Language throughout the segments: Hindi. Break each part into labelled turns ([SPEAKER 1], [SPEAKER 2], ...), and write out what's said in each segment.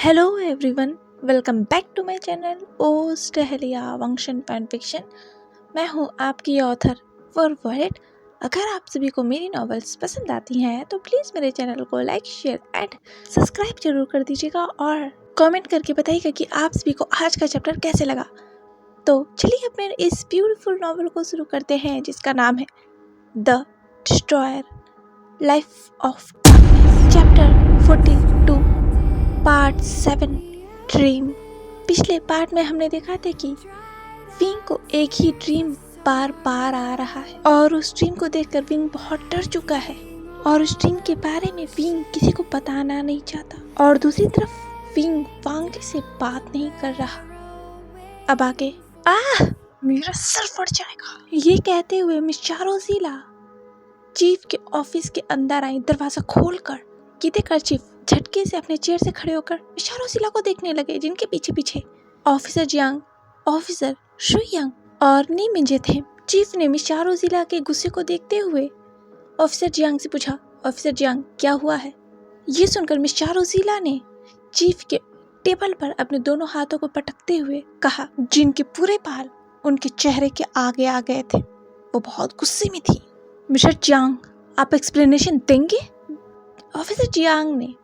[SPEAKER 1] Hello everyone, welcome back to my channel ओस्ट टहलिया वंशन फैन फिक्शन। मैं हूं आपकी ऑथर वर्ड। अगर आप सभी को मेरी नॉवेल्स पसंद आती हैं तो प्लीज़ मेरे चैनल को लाइक शेयर एंड सब्सक्राइब जरूर कर दीजिएगा और कमेंट करके बताइएगा कि आप सभी को आज का चैप्टर कैसे लगा। तो चलिए अपने इस ब्यूटीफुल नॉवेल को शुरू करते हैं जिसका नाम है the destroyer life of darkness, chapter 42, part 7, dream. पिछले पार्ट में हमने देखा था कि विंग को एक ही ड्रीम बार बार आ रहा है और उस ड्रीम को देखकर विंग बहुत डर चुका है और उस ड्रीम के बारे में विंग किसी को बताना नहीं चाहता और दूसरी तरफ विंग वांगली से बात नहीं कर रहा। अब आगे मेरा सर फट जाएगा, ये कहते हुए मिस चारोजीला चीफ के ऑफिस के अंदर आई। दरवाजा खोलकर ये देखकर चीफ झटके से अपने चेयर से खड़े होकर मिस चारोजीला को देखने लगे, जिनके पीछे पीछे ऑफिसर जियांग, ऑफिसर शुयांग और नी मिंजे थे। चीफ ने मिस चारोजीला के गुस्से को देखते हुए ऑफिसर जियांग से पूछा, ऑफिसर जियांग क्या हुआ है? ये सुनकर मिस चारोजीला ने चीफ के टेबल पर अपने दोनों हाथों को पटकते हुए कहा, जिनके पूरे बाल उनके चेहरे के आगे आ गए थे। वो बहुत गुस्से में थी। मिस्टर जियांग, आप एक्सप्लेनेशन देंगे? ऑफिसर जियांग ने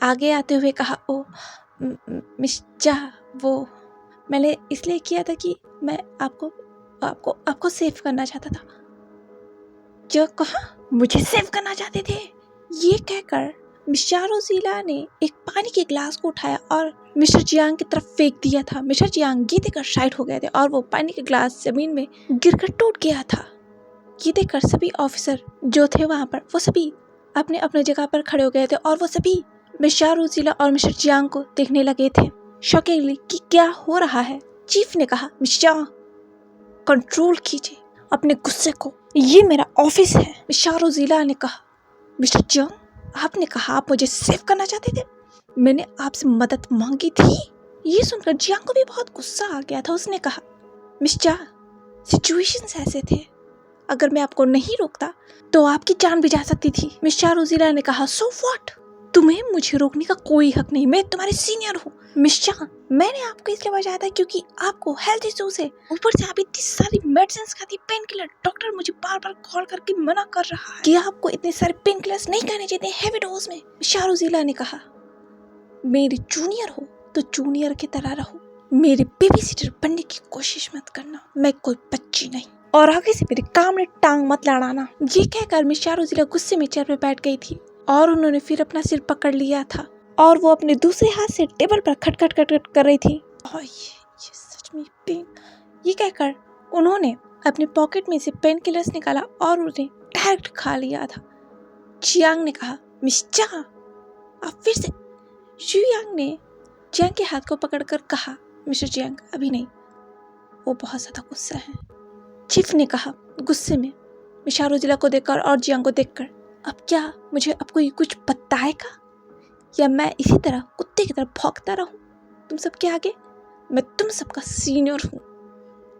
[SPEAKER 1] आगे आते हुए कहा, ओ मिस्टर, वो मैंने इसलिए किया था कि मैं आपको सेव करना चाहता था। जो कहा मुझे सेव करना चाहते थे? ये कहकर मिस चारोजीला ने एक पानी के ग्लास को उठाया और मिस्टर जियांग की तरफ फेंक दिया था। मिस्टर जियांग ये देखकर साइड हो गए थे और वो पानी के ग्लास जमीन में गिरकर टूट गया था। ये देखकर सभी ऑफिसर जो थे वहां पर वो सभी अपने अपने जगह पर खड़े हो गए थे और वो सभी मिस चारोजीला और मिस्टर जियांग को देखने लगे थे शॉकिंगली कि क्या हो रहा है। चीफ ने कहा, मिस जियांग कंट्रोल कीजिए अपने गुस्से को, ये मेरा ऑफिस है। मिस चारोजीला ने कहा, मिस्टर जियांग आपने कहा आप मुझे सेव करना चाहते थे, मैंने आपसे मदद मांगी थी। ये सुनकर जियांग को भी बहुत गुस्सा आ गया था। उसने कहा, मिस्टर सिचुएशंस ऐसे थे, अगर मैं आपको नहीं रोकता तो आपकी जान भी जा सकती थी। मिस चारोजीला ने कहा, सो व्हाट, तुम्हें मुझे रोकने का कोई हक नहीं, मैं तुम्हारे सीनियर हूँ। मिस चा, मैंने आपको इसलिए बजाया था क्योंकि आपको हेल्थ इश्यूज है, ऊपर से आप इतनी सारी मेडिसिन खाती, पेन किलर। डॉक्टर मुझे बार बार कॉल करके मना कर रहा है कि आपको इतने सारे पेन किलर्स नहीं खाने चाहिए हेवी डोज में। मिस चारोजीला ने कहा, मेरी जूनियर हो तो जूनियर की तरह रहो, मेरे बेबी सिटर बनने की कोशिश मत करना, मैं कोई बच्ची नहीं और आगे से मेरे काम में टांग मत लड़ाना। ये कहकर मिस चारोजीला गुस्से में चेयर पर बैठ गई थी और उन्होंने फिर अपना सिर पकड़ लिया था और वो अपने दूसरे हाथ से टेबल पर खटखट खटखट कर रही थी। ये सच में पेन। ये कहकर उन्होंने अपने पॉकेट में से पेन किलर्स निकाला और उन्हें डायरेक्ट खा लिया था। जियांग ने कहा, मिस चा आप फिर से। शुयांग ने जियांग के हाथ को पकड़कर कहा, मिस्टर जियांग अभी नहीं, वो बहुत ज्यादा गुस्सा है। चीफ ने कहा गुस्से में मिस चारोजीला को देखकर और जियांग को देखकर, अब क्या मुझे आपको ये कुछ बताएगा या मैं इसी तरह कुत्ते की तरह भौंकता रहूं तुम सबके आगे? मैं तुम सबका सीनियर हूं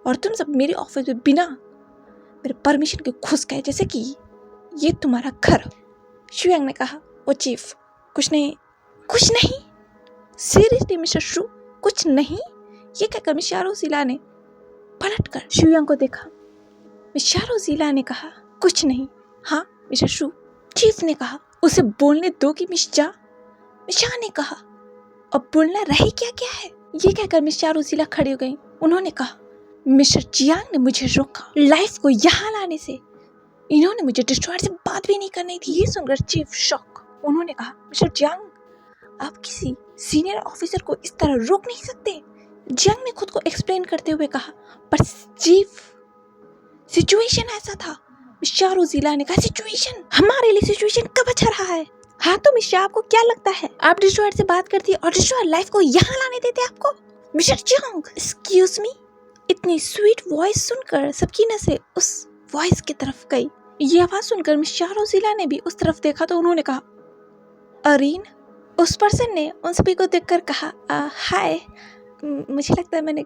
[SPEAKER 1] और तुम सब मेरे ऑफिस में बिना मेरे परमिशन के घुस गए जैसे कि ये तुम्हारा घर। शुयांग ने कहा, ओ चीफ कुछ नहीं सीरियसली मिस्टर शू, कुछ नहीं। ये कहकर मिस चारोजीला ने पलटकर शुयांग को देखा। मिस चारोजीला ने कहा, कुछ नहीं। हाँ मिस्टर शू। चीफ ने कहा, उसे बोलने दो कि मिस चा। मिस चा ने कहा, अब बोलना रही क्या क्या है? ये कहकर मिस चारोजीला खड़ी हो गई। उन्होंने कहा, मिस्टर जियांग ने मुझे रोका लाइफ को यहाँ लाने से, इन्होंने मुझे डिस्ट्रॉयर से बात भी नहीं करनी थी। ये सुनकर चीफ शॉक। उन्होंने कहा, मिस्टर जियांग आप किसी सीनियर ऑफिसर को इस तरह रोक नहीं सकते। जियांग ने खुद को एक्सप्लेन करते हुए कहा, पर चीफ सिचुएशन ऐसा था। मिस चारोजीला ने कहा, सिचुएशन? हमारे लिए सिचुएशन कब अच्छा रहा है? हाँ तो मिस चा, आपको क्या लगता है आप डिस्ट्रॉयर से बात करती और डिस्ट्रॉयर लाइफ को यहाँ लाने देते आपको? Mister Jiang excuse me. इतनी स्वीट वॉइस सुनकर सबकी नजरें उस वॉइस की तरफ गई। ये आवाज सुनकर मिस चारोजीला ने भी उस तरफ देखा तो उन्होंने कहा, अरीन। उस पर्सन ने उन सभी को देखकर कहा, हाय, मुझे लगता है मुझे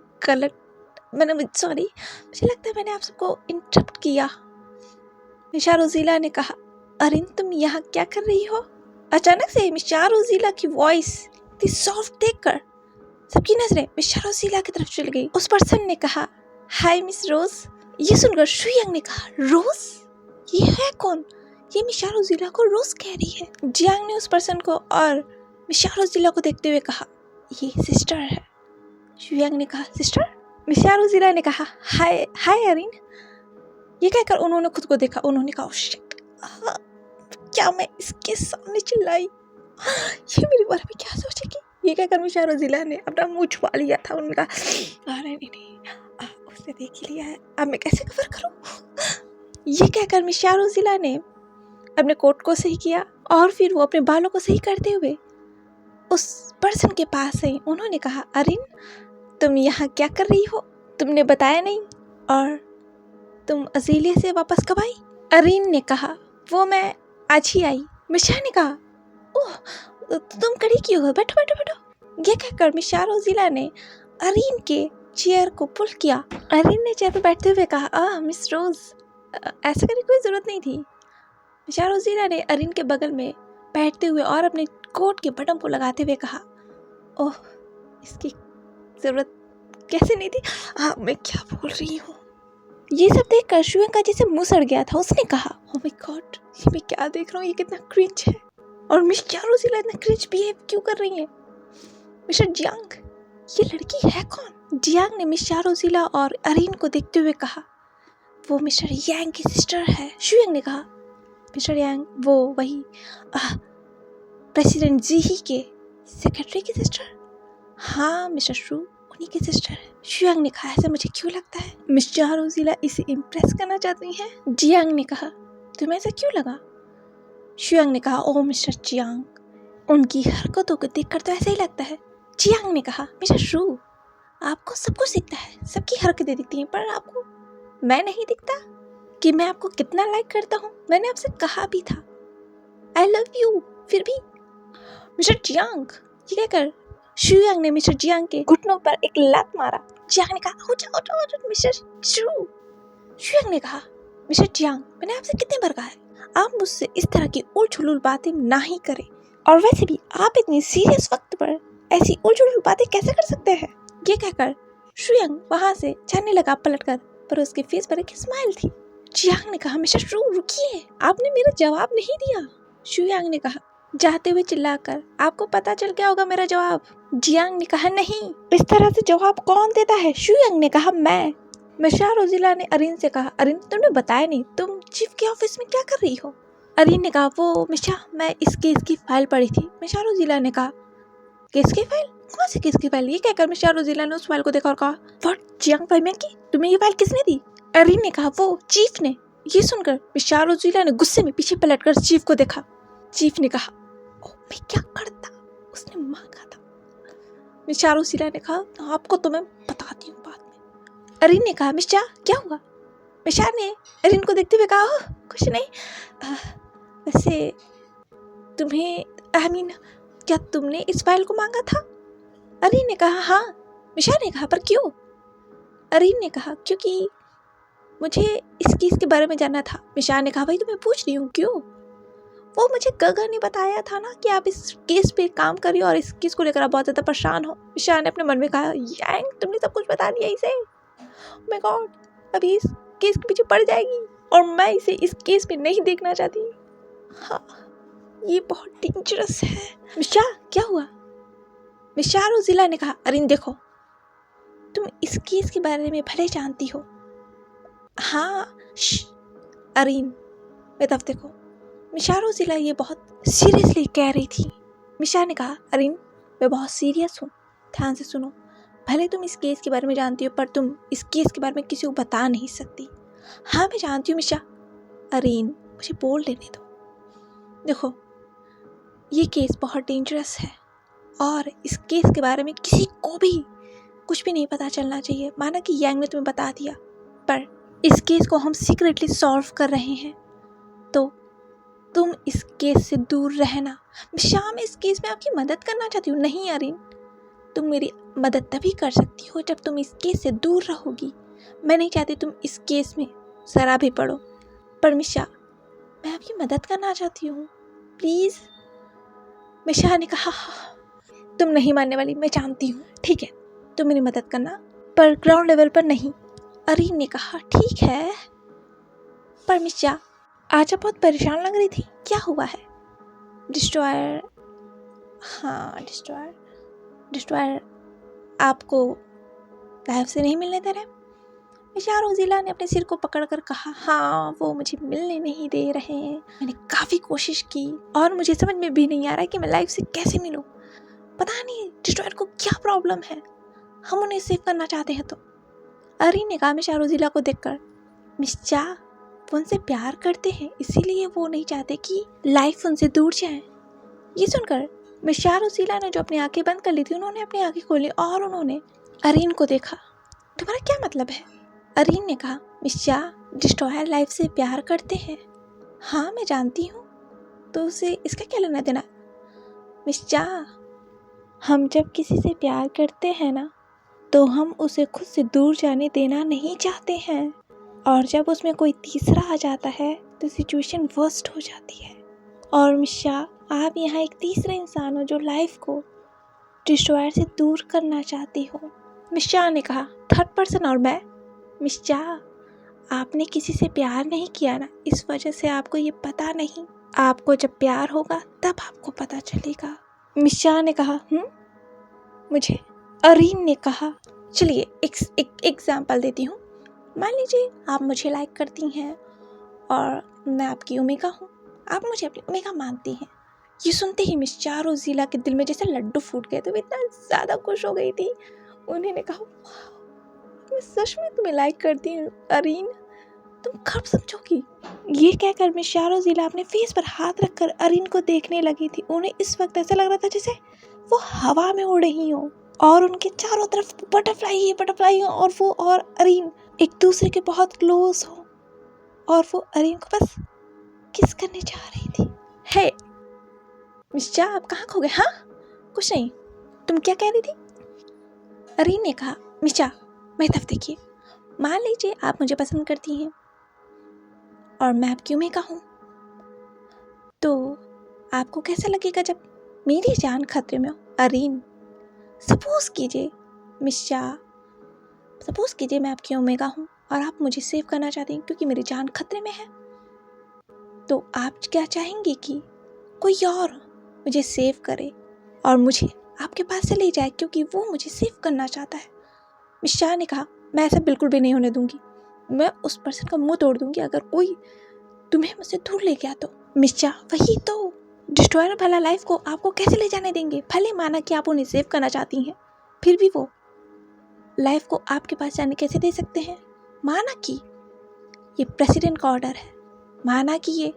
[SPEAKER 1] लगता है मैंने आप सबको इंटरप्ट किया। मिस चारोजीला ने कहा, अरिन तुम यहाँ क्या कर रही हो? अचानक से मिस चारोजीला की वॉइस इतनी सॉफ्ट देखकर सबकी नजरें मिस रोजीला की तरफ चली गई। उस पर्सन ने कहा, हाय मिस रोज। ये सुनकर शुयांग ने कहा, रोज? ये है कौन? ये मिस रोजीला को रोज कह रही है। जियांग ने उस पर्सन को और मिस रोजीला को देखते हुए कहा, ये सिस्टर है। शुयांग ने कहा, सिस्टर? मिस रोजीला ने कहा, हाय हाय अरिन। ये कहकर उन्होंने खुद को देखा। उन्होंने कहा, शिट, क्या मैं इसके सामने चिल्लाई? ये मेरे बारे में क्या सोचेगी? ये कहकर मिस रोजीला ने अपना मुंह छुपा लिया था। उन्होंने कहा, अरे नहीं, उसने देख ही लिया है, अब मैं कैसे कवर करूं? ये कहकर मिस रोजीला ने अपने कोट को सही किया और फिर वो अपने बालों को सही करते हुए उस पर्सन के पास आई। उन्होंने कहा, अरिन, तुम यहाँ क्या कर रही हो? तुमने बताया नहीं, और तुम अजीलिया से वापस कब आई? अरिन ने कहा, वो मैं आज ही आई। मिशा ने कहा, ओह, तुम खड़ी क्यों हो? बैठो बैठो बैठो। ये कहकर मिस रोजीला ने अरिन के चेयर को पुल किया। अरिन ने चेयर पर बैठते हुए कहा, मिस रोज, ऐसा करने की कोई जरूरत नहीं थी। मिस रोजीला ने अरिन के बगल में बैठते हुए और अपने कोट के बटन को लगाते हुए कहा, ओह, इसकी जरूरत कैसे नहीं थी? मैं क्या बोल रही हूँ? ये सब देखकर शुयांग का जैसे मुंह सड़ गया था। उसने कहा, ओह माय गॉड, ये मैं क्या देख रहा हूँ? ये कितना क्रिंज है। और मिस रोजीला इतना क्रिंज बिहेव क्यों कर रही है? मिस्टर जियांग, ये लड़की है कौन? जियांग ने मिस रोजीला और अरिन को देखते हुए कहा, वो मिस्टर यांग की सिस्टर है। शुयांग ने कहा, मिस्टर यांग, वो वही प्रेसिडेंट जी ही के सेक्रेटरी की सिस्टर? हाँ मिस्टर शू, उन्हीं की सिस्टर है। शुयांग ने कहा, ऐसा मुझे क्यों लगता है मिस रोजीला इसे इम्प्रेस करना चाहती हैं? जियांग ने कहा, तुम्हें ऐसा क्यों लगा? शुयांग ने कहा, ओह मिस्टर जियांग, उनकी हरकतों को देखकर तो ऐसा ही लगता है। जियांग ने कहा, मिस्टर शू, आपको सब कुछ दिखता है, सबकी हरकतें दिखती हैं, पर आपको मैं नहीं दिखता कि मैं आपको कितना लाइक करता हूँ? मैंने आपसे कहा भी था, आई लव यू, फिर भी। मिस्टर जियांग, ये कहकर शुयांग ने मिस्टर जियांग के घुटनों पर एक लात मारा। जियांग ने कहा, मिस्टर शू। शुयांग ने कहा, मिस्टर जियांग, मैंने आपसे कितने बार कहा है, आप मुझसे इस तरह की उलझुल बातें ना ही करें, और वैसे भी आप इतनी सीरियस वक्त पर ऐसी उलझुल बातें कैसे कर सकते हैं? ये कहकर शुयांग वहां से जाने लगा पलटकर, पर उसके फेस पर एक स्माइल थी। जियांग ने कहा, मिस्टर शू रुकिए, आपने मेरा जवाब नहीं दिया। शुयांग ने कहा, जाते हुए चिल्लाकर, आपको पता चल गया होगा मेरा जवाब। जियांग ने कहा, नहीं, इस तरह से जवाब कौन देता है? शुयांग ने कहा, मैं। मिस रोजीला ने अरिन से कहा, अरिन, तुमने बताया नहीं, तुम चीफ के ऑफिस में क्या कर रही हो? अरिन ने कहा, वो मिशा, मैं इस केस की फाइल पढ़ी थी। मिस रोजीला ने कहा, केस की फाइल? कौन सी केस की फाइल? ये कहकर मिस रोजीला ने उस फाइल को देखा और कहा, व्हाट, जियांग फाइमेन की? तुम्हें ये फाइल किसने दी? अरिन ने कहा, वो चीफ ने। ये सुनकर मिस रोजीला ने गुस्से में पीछे पलटकर चीफ को देखा। चीफ ने कहा, ओह, मैं क्या करता? उसने मांगा था। मिस रोजीला ने कहा, आपको तो मैं बताती हूँ बाद में। अरिन ने कहा, मिशा, क्या हुआ? मिशा ने अरिन को देखते हुए कहा, कुछ नहीं, वैसे तुम्हें क्या तुमने इस फाइल को मांगा था? अरिन ने कहा, हाँ। मिशा ने कहा, पर क्यों? अरिन ने कहा, क्योंकि मुझे इस केस के बारे में जानना था। मिशा ने कहा, भाई तुम्हें पूछ रही हूँ, क्यों? वो मुझे गगा ने बताया था ना कि आप इस केस पे काम करिए और इस केस को लेकर आप बहुत ज़्यादा परेशान हो। मिशा ने अपने मन में कहा, यांग, तुमने सब कुछ बता दिया इसे। ओह माय गॉड, अभी इस केस के पीछे पड़ जाएगी और मैं इसे इस केस में नहीं देखना चाहती। हाँ, ये बहुत डेंजरस है। मिशा, क्या हुआ? मिस रोजीला ने कहा, अरिन देखो, तुम इस केस के बारे में भले जानती हो। हाँ, अरिन, मेरी तरफ देखो। मिस रोजीला ये बहुत सीरियसली कह रही थी। मिशा ने कहा, अरिन, मैं बहुत सीरियस हूँ, ध्यान से सुनो। भले तुम इस केस के बारे में जानती हो, पर तुम इस केस के बारे में किसी को बता नहीं सकती। हाँ, मैं जानती हूँ मिशा। अरिन, मुझे बोल लेने दो। देखो, ये केस बहुत डेंजरस है और इस केस के बारे में किसी को भी कुछ भी नहीं पता चलना चाहिए। माना कि यांग ने तुम्हें बता दिया, पर इस केस को हम सीक्रेटली सॉल्व कर रहे हैं, तो तुम इस केस से दूर रहना। मिशा, मैं इस केस में आपकी मदद करना चाहती हूँ। नहीं अरिन, तुम मेरी मदद तभी कर सकती हो जब तुम इस केस से दूर रहोगी। मैं नहीं चाहती तुम इस केस में जरा भी पड़ो। पर मिशा, मैं आपकी मदद करना चाहती हूँ, प्लीज़। मिशा ने कहा, तुम नहीं मानने वाली, मैं जानती हूँ। ठीक है, तुम मेरी मदद करना, पर ग्राउंड लेवल पर नहीं। अरीन ने कहा, ठीक है। पर मिर्चा, आज आप बहुत परेशान लग रही थी, क्या हुआ है? डिस्ट्रॉयर, हाँ डिस्ट्रॉयर आपको लाइफ से नहीं मिलने दे रहे? मिर्चा रोजीला ने अपने सिर को पकड़कर कहा, हाँ वो मुझे मिलने नहीं दे रहे हैं। मैंने काफ़ी कोशिश की और मुझे समझ में भी नहीं आ रहा है कि मैं लाइफ से कैसे मिलूं। पता नहीं डिस्ट्रॉयर को क्या प्रॉब्लम है, हम उन्हें सेव करना चाहते हैं। तो अरीन ने कहा मिर्चा रोजीला को देखकर, मिर्चा वो उनसे प्यार करते हैं, इसीलिए वो नहीं चाहते कि लाइफ उनसे दूर जाए। ये सुनकर मिर्चा रोजीला ने जो अपनी आंखें बंद कर ली थी, उन्होंने अपनी आंखें खोली और उन्होंने अरीन को देखा। तुम्हारा क्या मतलब है? अरीन ने कहा, मिर्चा डिस्ट्रॉयर लाइफ से प्यार करते हैं। हाँ मैं जानती हूँ, तो उसे इसका क्या लेना देना? मिर्चा, हम जब किसी से प्यार करते हैं ना, तो हम उसे खुद से दूर जाने देना नहीं चाहते हैं, और जब उसमें कोई तीसरा आ जाता है तो सिचुएशन वर्स्ट हो जाती है। और मिर्चा, आप यहाँ एक तीसरा इंसान हो जो लाइफ को डिस्ट्रॉयर से दूर करना चाहती हो। मिर्चा ने कहा, थर्ड पर्सन और मैं? मिर्चा, आपने किसी से प्यार नहीं किया ना, इस वजह से आपको ये पता नहीं। आपको जब प्यार होगा तब आपको पता चलेगा। मिर्चा ने कहा, मुझे? अरीन ने कहा, चलिए एक एग्जाम्पल देती हूँ। मान लीजिए आप मुझे लाइक करती हैं और मैं आपकी ओमेगा हूँ, आप मुझे अपनी ओमेगा मानती हैं। ये सुनते ही मिर्चा रोजीला के दिल में जैसे लड्डू फूट गए। तो वो इतना ज़्यादा खुश हो गई थी। उन्होंने कहा, मैं सच में तुम्हें लाइक करती हूँ अरीन, तुम कब समझोगी? ये कहकर मिर्चा रोजीला अपने फेस पर हाथ रखकर अरीन को देखने लगी थी। उन्हें इस वक्त ऐसा लग रहा था जैसे वो हवा में उड़ रही हो और उनके चारों तरफ बटरफ्लाई हो और वो और अरीन एक दूसरे के बहुत क्लोज हो और वो अरीन को बस किस करने जा रही थी। हे मिर्चा, आप कहाँ खो गए? हाँ कुछ नहीं, तुम क्या कह रही थी? अरीन ने कहा, मिर्चा मेरी तरफ देखिए, मान लीजिए आप मुझे पसंद करती हैं और मैं आपकी ओमेगा हूँ, तो आपको कैसा लगेगा जब मेरी जान खतरे में हो? अरीन, सपोज कीजिए मिर्चा, सपोज कीजिए मैं आपकी ओमेगा हूँ और आप मुझे सेव करना चाहती हैं क्योंकि मेरी जान खतरे में है, तो आप क्या चाहेंगे कि कोई और मुझे सेव करे और मुझे आपके पास से ले जाए क्योंकि वो मुझे सेव करना चाहता है? मिर्चा ने कहा, मैं ऐसा बिल्कुल भी नहीं होने दूंगी, मैं उस पर्सन का मुंह तोड़ दूंगी अगर कोई तुम्हें मुझसे दूर ले गया तो। मिर्चा, वही तो, डिस्ट्रॉयर भला लाइफ को आपको कैसे ले जाने देंगे? भले माना कि आप उन्हें सेव करना चाहती हैं, फिर भी वो लाइफ को आपके पास जाने कैसे दे सकते हैं? माना कि ये प्रेसिडेंट का ऑर्डर है, माना कि ये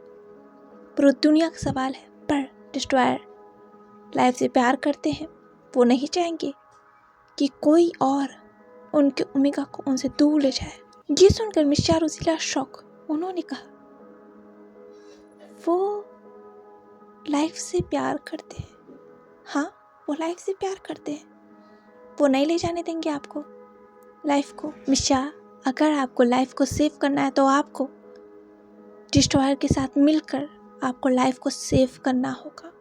[SPEAKER 1] पूरी दुनिया का सवाल है, पर डिस्ट्रॉयर लाइफ से प्यार करते हैं, वो नहीं चाहेंगे कि कोई और उनके ओमेगा को उनसे दूर ले जाए। ये सुनकर मिर्चा रोजीला शॉक। उन्होंने कहा, वो लाइफ से प्यार करते हैं? हाँ वो लाइफ से प्यार करते हैं, वो नहीं ले जाने देंगे आपको लाइफ को। मिर्चा, अगर आपको लाइफ को सेव करना है तो आपको डिस्ट्रॉयर के साथ मिलकर आपको लाइफ को सेव करना होगा।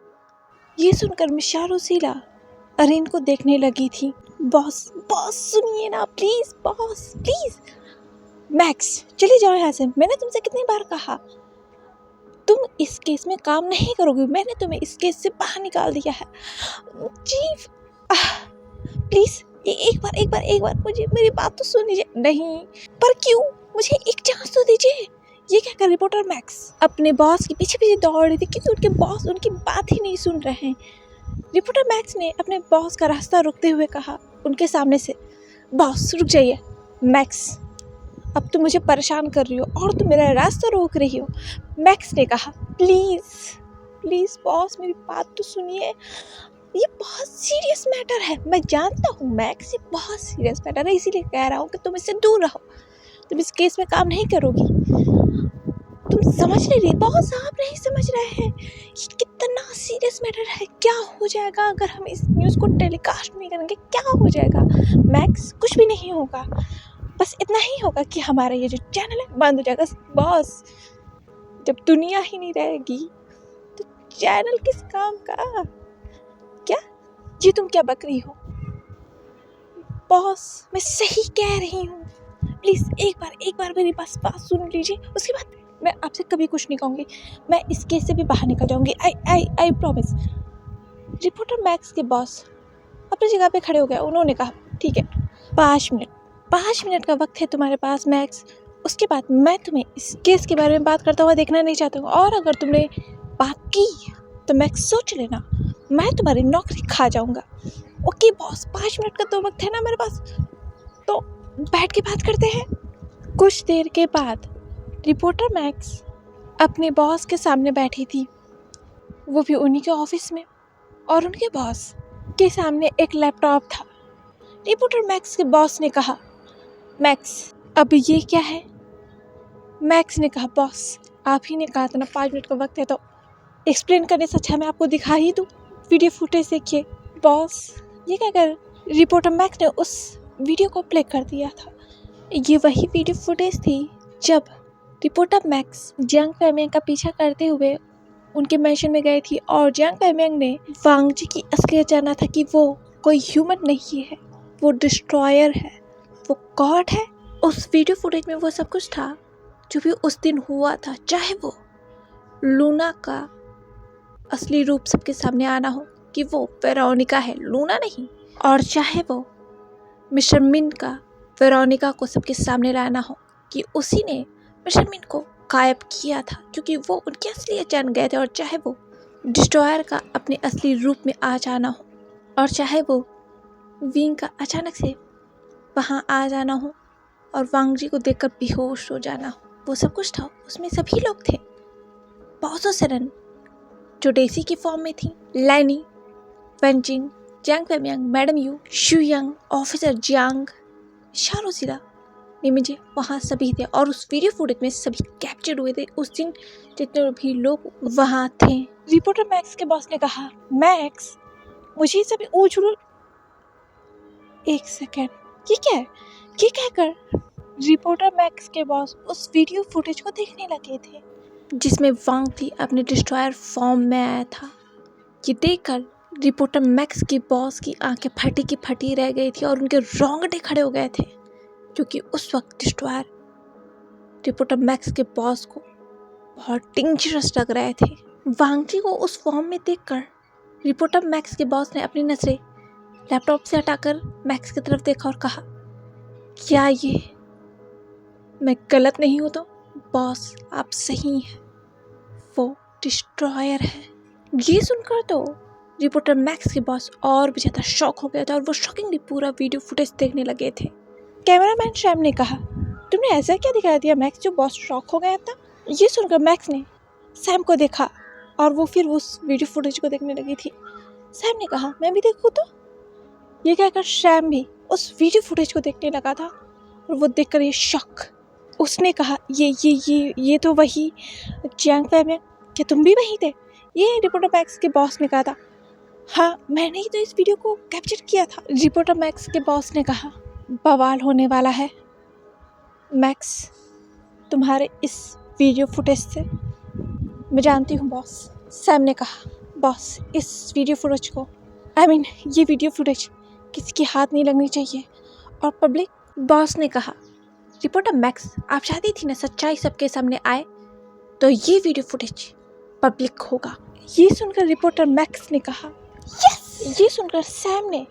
[SPEAKER 1] ये सुनकर मिर्चा रोजीला अरीन को देखने लगी थी। बॉस सुनिए ना प्लीज, बॉस प्लीज। मैक्स चले जाओ यहाँ से, मैंने तुमसे कितनी बार कहा तुम इस केस में काम नहीं करोगे, मैंने तुम्हें इस केस से बाहर निकाल दिया है। चीफ प्लीज एक बार मुझे मेरी बात तो सुन लीजिए। नहीं, पर क्यों? मुझे एक चांस तो दीजिए। ये क्या कर रिपोर्टर मैक्स अपने बॉस के पीछे दौड़ रही थी क्योंकि उनके बॉस उनकी बात ही नहीं सुन रहे हैं। रिपोर्टर मैक्स ने अपने बॉस का रास्ता रोकते हुए कहा उनके सामने से, बॉस रुक जाइए। मैक्स, अब तुम मुझे परेशान कर रही हो और तुम मेरा रास्ता रोक रही हो। मैक्स ने कहा, प्लीज बॉस मेरी बात तो सुनिए, ये बहुत सीरियस मैटर है। मैं जानता हूँ मैक्स, ये बहुत सीरियस मैटर है, इसीलिए कह रहा हूँ कि तुम इससे दूर रहो, तुम इस केस में काम नहीं करोगी। तुम समझ नहीं रही बॉस, आप नहीं समझ रहे हैं ये कितना सीरियस मैटर है। क्या हो जाएगा अगर हम इस न्यूज़ को टेलीकास्ट नहीं करेंगे? क्या हो जाएगा? मैक्स, कुछ भी नहीं होगा, बस इतना ही होगा कि हमारा ये जो चैनल है बंद हो जाएगा। बॉस, जब दुनिया ही नहीं रहेगी तो चैनल किस काम का? क्या ये तुम क्या बक रही हो? बॉस, मैं सही कह रही हूँ। प्लीज़ एक बार मेरी बात सुन लीजिए, उसके बाद मैं आपसे कभी कुछ नहीं कहूँगी। मैं इस केस से भी बाहर निकल जाऊँगी। I promise. रिपोर्टर मैक्स के बॉस अपनी जगह पे खड़े हो गए। उन्होंने कहा, ठीक है, 5 मिनट का वक्त है तुम्हारे पास मैक्स। उसके बाद मैं तुम्हें इस केस के बारे में बात करता हुआ देखना नहीं चाहता हूँ, और अगर तुमने बात की तो मैक्स सोच लेना, मैं तुम्हारी नौकरी खा जाऊँगा। ओके बॉस, 5 मिनट का तो वक्त है ना मेरे पास, तो बैठ के बात करते हैं। कुछ देर के बाद रिपोर्टर मैक्स अपने बॉस के सामने बैठी थी, वो भी उन्हीं के ऑफिस में, और उनके बॉस के सामने एक लैपटॉप था। रिपोर्टर मैक्स के बॉस ने कहा, मैक्स अब ये क्या है? मैक्स ने कहा, बॉस आप ही ने कहा था ना 5 मिनट का वक्त है, तो एक्सप्लेन करने से अच्छा मैं आपको दिखा ही दूँ। वीडियो फुटेज देखिए। बॉस ये क्या कर? रिपोर्टर मैक्स ने उस वीडियो को प्ले कर दिया था। ये वही वीडियो फुटेज थी जब रिपोर्टर मैक्स जियांग फैमिंग का पीछा करते हुए उनके मैंशन में गई थी, और जियांग फैमिंग ने वांग जी की असलियत जाना था कि वो कोई ह्यूमन नहीं है, वो डिस्ट्रॉयर है, वो गॉड है। उस वीडियो फुटेज में वो सब कुछ था जो भी उस दिन हुआ था, चाहे वो लूना का असली रूप सबके सामने आना हो कि वो वेरोनिका है, लूना नहीं, और चाहे वो मिस्टर मिन का वेरोनिका को सबके सामने लाना हो कि उसी ने मिस्टर मिन को गायब किया था क्योंकि वो उनकी असलियत जान गए थे, और चाहे वो डिस्ट्रॉयर का अपने असली रूप में आ जाना हो, और चाहे वो विंग का अचानक से वहाँ आ जाना हो और वांग जी को देखकर बेहोश हो जाना हो, वो सब कुछ था। उसमें सभी लोग थे। बॉसो सेरन जो डेसी की फॉर्म में थी, लैनी, Wenjing, Jiang Famiang, madam Yu, Shu Yang, officer Jiang, शारोजिला, निमिजे, वहाँ सभी थे, और उस वीडियो फुटेज में सभी कैप्चर हुए थे उस दिन जितने भी लोग वहाँ थे। रिपोर्टर मैक्स के बॉस ने कहा, मैक्स मुझे सभी ऊझुल। एक सेकेंड, ये क्या है? ये कहकर रिपोर्टर मैक्स के बॉस उस वीडियो फुटेज को देखने लगे थे जिसमें वांग ली अपने डिस्ट्रॉयर फॉर्म में आया था। ये देखकर रिपोर्टर मैक्स के बॉस की आंखें फटी की फटी रह गई थी और उनके रोंगटे खड़े हो गए थे, क्योंकि उस वक्त डिस्ट्रॉयर रिपोर्टर मैक्स के बॉस को बहुत डेंजरस लग रहे थे। वांग जी को उस फॉर्म में देखकर रिपोर्टर मैक्स के बॉस ने अपनी नजरें लैपटॉप से हटाकर मैक्स की तरफ देखा और कहा, क्या ये मैं गलत नहीं हूँ? तो बॉस आप सही हैं, वो डिस्ट्रॉयर है। ये सुनकर तो रिपोर्टर मैक्स के बॉस और भी ज़्यादा शॉक हो गया था, और वो शॉकिंगली पूरा वीडियो फुटेज देखने लगे थे। कैमरामैन शैम ने कहा, तुमने ऐसा क्या दिखा दिया मैक्स, जो बॉस शॉक हो गया था? ये सुनकर मैक्स ने सैम को देखा, और वो फिर उस वीडियो फुटेज को देखने लगी थी। सैम ने कहा, मैं भी देखूँ तो? ये कहकर सैम भी उस वीडियो फुटेज को देखने लगा था, और वो देखकर ये शॉक। उसने कहा, ये तो वही जियांग फैमिंग, क्या तुम भी वहीं थे? ये रिपोर्टर मैक्स के बॉस ने कहा था। हाँ, मैंने ही तो इस वीडियो को कैप्चर किया था। रिपोर्टर मैक्स के बॉस ने कहा, बवाल होने वाला है मैक्स तुम्हारे इस वीडियो फुटेज से। मैं जानती हूँ बॉस। सैम ने कहा, बॉस इस वीडियो फुटेज को ये वीडियो फुटेज किसी के हाथ नहीं लगनी चाहिए, और पब्लिक। बॉस ने कहा, रिपोर्टर मैक्स आप चाहती थी ना सच्चाई सबके सामने आए, तो ये वीडियो फुटेज पब्लिक होगा। ये सुनकर रिपोर्टर मैक्स ने कहा, यस। ये सुनकर सैम ने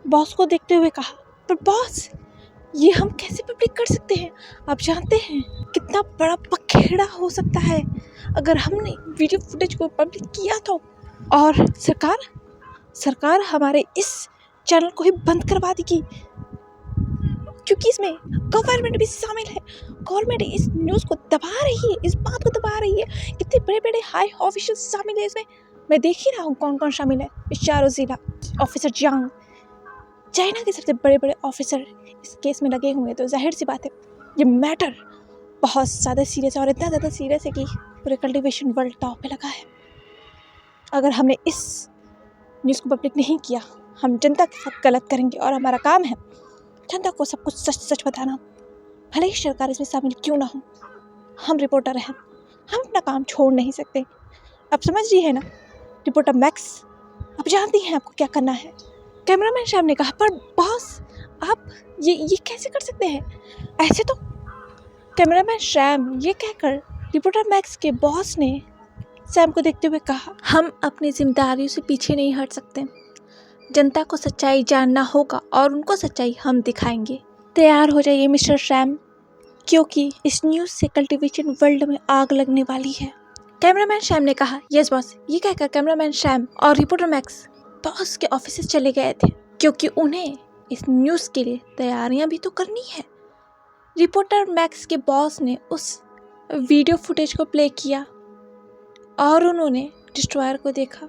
[SPEAKER 1] बॉस को देखते हुए कहा, पर बॉस ये हम कैसे पब्लिक कर सकते हैं? आप जानते हैं कितना बड़ा पखेड़ा हो सकता है अगर हमने वीडियो फुटेज को पब्लिक किया तो। और सरकार हमारे इस चैनल को ही बंद करवा देगी, क्योंकि इसमें गवर्नमेंट भी शामिल है। गवर्नमेंट इस न्यूज़ को दबा रही है, इस बात को दबा रही है। कितने बड़े बड़े हाई ऑफिशियल शामिल है इसमें, मैं देख ही रहा हूँ कौन कौन शामिल है। शारोजिला, ऑफिसर जियांग, चाइना के सबसे बड़े बड़े ऑफिसर इस केस में लगे हुए हैं। तो जाहिर सी बात है ये मैटर बहुत ज़्यादा सीरियस है, और इतना ज़्यादा सीरियस है कि पूरे कल्टिवेशन वर्ल्ड टॉप पे लगा है। अगर हमने इस न्यूज़ को पब्लिक नहीं किया, हम जनता के साथ गलत करेंगे, और हमारा काम है जनता को सब कुछ सच सच बताना, भले ही सरकार इसमें शामिल क्यों ना हो। हम रिपोर्टर हैं, हम अपना काम छोड़ नहीं सकते। अब समझ रही है ना रिपोर्टर मैक्स? आप जानती हैं आपको क्या करना है। कैमरामैन शैम ने कहा, पर बॉस आप ये कैसे कर सकते हैं, ऐसे तो। कैमरामैन शैम ये कहकर रिपोर्टर मैक्स के बॉस ने सैम को देखते हुए कहा, हम अपनी जिम्मेदारियों से पीछे नहीं हट सकते। जनता को सच्चाई जानना होगा और उनको सच्चाई हम दिखाएंगे। तैयार हो जाइए मिस्टर शैम, क्योंकि इस न्यूज़ से कल्टीवेशन वर्ल्ड में आग लगने वाली है। कैमरामैन शैम ने कहा, यस बॉस। ये कहकर कैमरामैन शैम और रिपोर्टर मैक्स बॉस के ऑफिस से चले गए थे, क्योंकि उन्हें इस न्यूज़ के लिए तैयारियां भी तो करनी है। रिपोर्टर मैक्स के बॉस ने उस वीडियो फुटेज को प्ले किया और उन्होंने डिस्ट्रॉयर को देखा।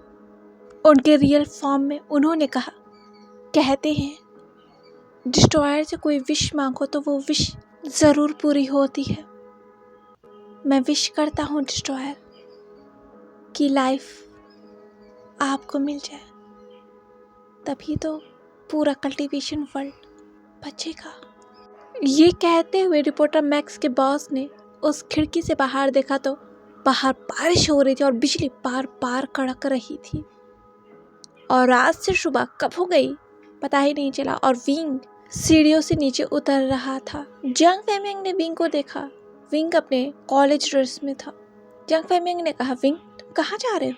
[SPEAKER 1] उनके रियल फॉर्म में उन्होंने कहा, कहते हैं डिस्ट्रॉयर से कोई विश मांगो तो वो विश ज़रूर पूरी होती है। मैं विश करता हूँ डिस्ट्रॉयर की लाइफ आपको मिल जाए, तभी तो पूरा कल्टीवेशन वर्ल्ड बचेगा। ये कहते हुए रिपोर्टर मैक्स के बॉस ने उस खिड़की से बाहर देखा तो बाहर बारिश हो रही थी और बिजली बार बार कड़क रही थी, और रात से सुबह कब हो गई पता ही नहीं चला, और विंग सीढ़ियों से नीचे उतर रहा था। जंग फैमिंग ने विंग को देखा। विंग अपने कॉलेज ड्रेस में था। जंग फैमिंग ने कहा, विंग तुम कहाँ जा रहे हो?